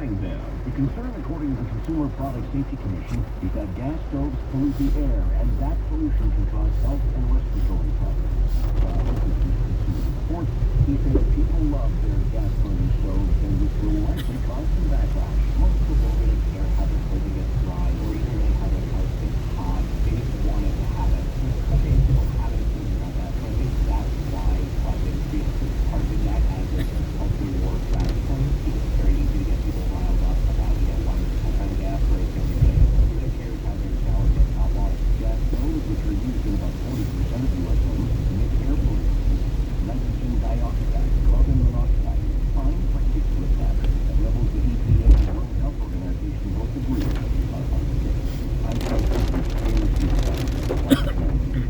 getting there. The concern, according to the Consumer Product Safety Commission, is that gas stoves pollute the air, and that pollution can cause health and respiratory problems. This is Consumer Reports. He says people love their gas-burning stoves, and this will likely cause some backlash. Most people don't really care how their clothing gets dry, or even really how their house gets hot. They just want it to happen. Okay, if you don't have an opinion about that, but I think that's why private industry is targeting that as a culture war strategy. It's very easy to get people riled up about, why there's some kind of gas break every day. Who cares how their shower gets hot water? Gas stoves, which are used in about 40% of U.S. homes, emit air pollution, nitrogen dioxide, carbon monoxide, fine particulate matter at levels the EPA and the World Health Organization both agree are unsafe. I'm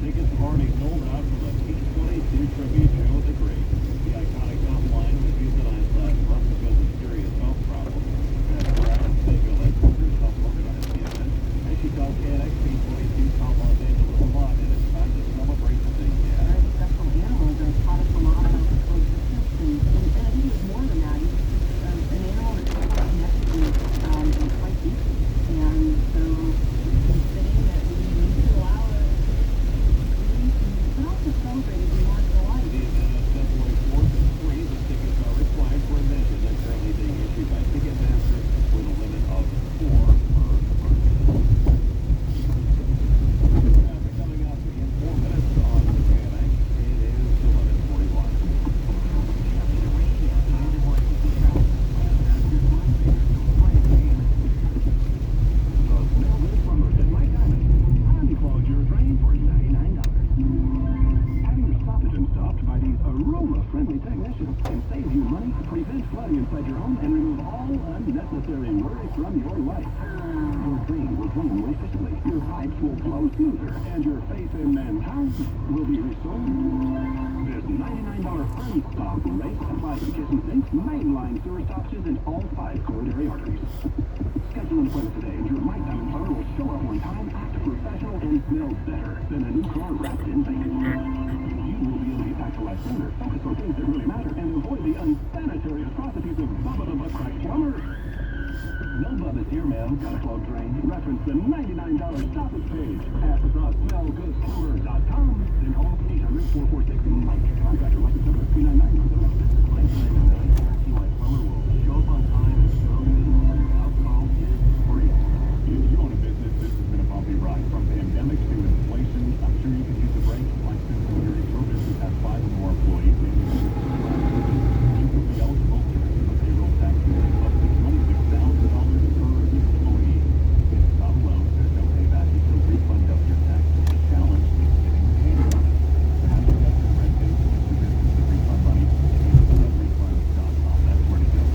Tickets have already sold out for the P22 Tribute Show at the Great. The iconic top line was euthanized last month because of serious health problems. Self-organized the event. And she tells KNX P22 Top Los Angeles a lot, and it's time to celebrate the thing. Very special animals are taught us a lot about the coexistence, and I think it's more than that. He's just an animal that's quite connected and quite deeply. And so he's saying that we need to allow a but also celebrate it in once in a life. The event is February 4th and 3. The tickets are required for admission. They're currently being issued by Ticketmaster with a limit of 4 per person. Traffic coming up in 4 minutes on KNX. It is 11:41. Unclog your drain for $99. Having your stoppage installed by these aroma-friendly technicians can save you money, prevent flooding inside your home, and remove all unnecessary worry from your life. Your drain will drain more efficiently, your pipes will flow smoother, and your faith in mankind will be restored. This $99 unstop rate applies to kitchen sinks, mainline sewer stoppages, and all 5 coronary arteries. Schedule an appointment today, and your My Diamond plumber will show up on time, act professional, and smell better than a new car wrapped in bacon. You will be able to get back to life sooner, focus on things that really matter, and avoid the unsanitary atrocities of Bubba the Butt-Crack Plumber. No Bubba's here, ma'am. Got a clogged drain? Reference the $99 stoppage page at thesmellgoodplumber.com. Then call 800-446-MIKE. Contractor license number 399. Plumber will show up on time and smell good. Alcohol is free. If you own a business, this has been a bumpy ride. From pandemics to inflation, I'm sure you could use a break. Like this, if your business has 5 or more employees, you will be eligible to receive a payroll tax credit of $26,000 per employee. It's not alone. There's no payback. You can refund up your taxes. The challenge is getting paid on it. How do you get the red tape? It's your business to refund money. Refund.com. That's where to go.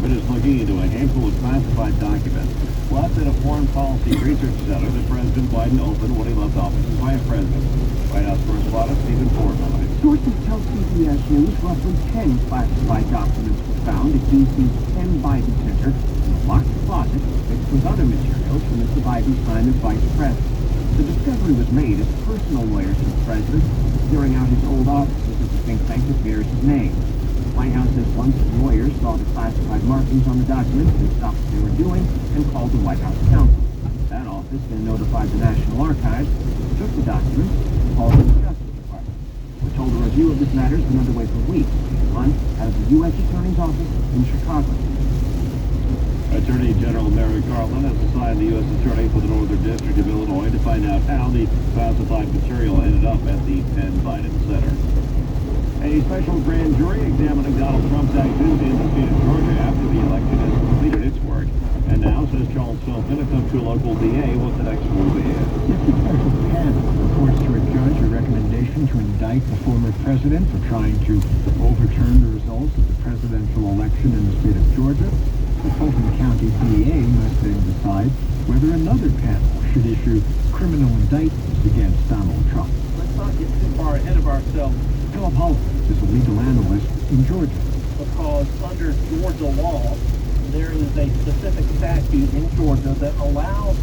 Department is looking into a handful of classified documents left at a foreign policy research center that President Biden opened when he left office as vice president. White House correspondent Stephen Ford reports. Sources tell CBS News roughly 10 classified documents were found at DC's Ken Biden Center in a locked closet mixed with other materials from Mr. Biden's time as vice president. The discovery was made as personal lawyers of the president were clearing out his old offices as the think tank that bears his name. The White House says once the lawyers saw the classified markings on the documents, they stopped what they were doing and called the White House counsel. That office then notified the National Archives, took the documents, and called the Justice Department. We're told a review of this matter has been underway for weeks, one out of the U.S. Attorney's Office in Chicago. Attorney General Mary Garland has assigned the U.S. Attorney for the Northern District of Illinois to find out how the classified material ended up at the Penn Biden Center. A special grand jury examining Donald Trump's actions in the state of Georgia after the election has completed its work. And now, says Charles Philpin, it's up to a local DA what the next move is. If the special panel reports to a judge a recommendation to indict the former president for trying to overturn the results of the presidential election in the state of Georgia, the Fulton County DA must then decide whether another panel should issue criminal indictments against Donald Trump. Let's not get too far ahead of ourselves. Philip Holt is a legal analyst in Georgia. Because under Georgia law, there is a specific statute in Georgia that allows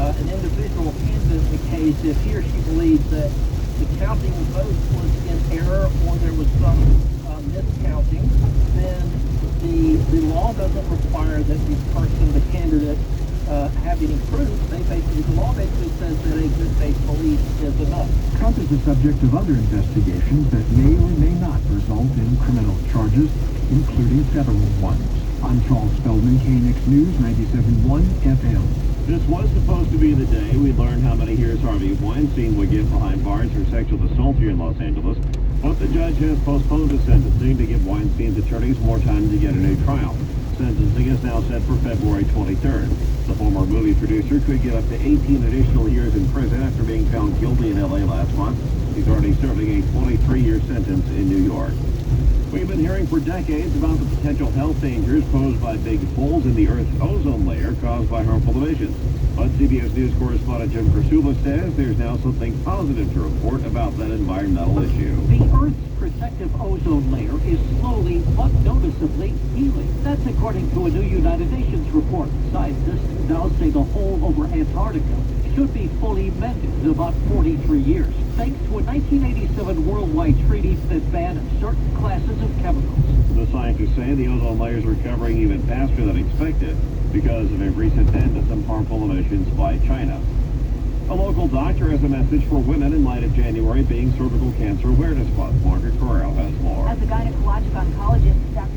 an individual candidate in the case if he or she believes that the counting of votes was in error or there was some miscounting, then the law doesn't require that the person, the candidate, have any proof. The law basically says that a good faith belief is enough. Trump is the subject of other investigations that may or may not result in criminal charges, including federal ones. I'm Charles Feldman, KNX News, 97.1 FM. This was supposed to be the day we'd learn how many years Harvey Weinstein would get behind bars for sexual assault here in Los Angeles, but the judge has postponed his sentencing to give Weinstein's attorneys more time to get a new trial. Sentencing is now set for February 23rd. The former movie producer could get up to 18 additional years in prison after being found guilty in L.A. last month. He's already serving a 23-year sentence in New York. We've been hearing for decades about the potential health dangers posed by big holes in the Earth's ozone layer caused by harmful emissions. But CBS News correspondent Jim Krasula says there's now something positive to report about that environmental issue. The Earth's protective ozone layer is slowly but noticeably healing. That's according to a new United Nations report. Scientists now say the hole over Antarctica should be fully mended in about 43 years, thanks to a 1987 worldwide treaty that banned certain classes of chemicals. The scientists say the ozone layer is recovering even faster than expected because of a recent end to some harmful emissions by China. A local doctor has a message for women in light of January being Cervical Cancer Awareness Month. Margaret Corral has more. As a gynecologic oncologist, Dr.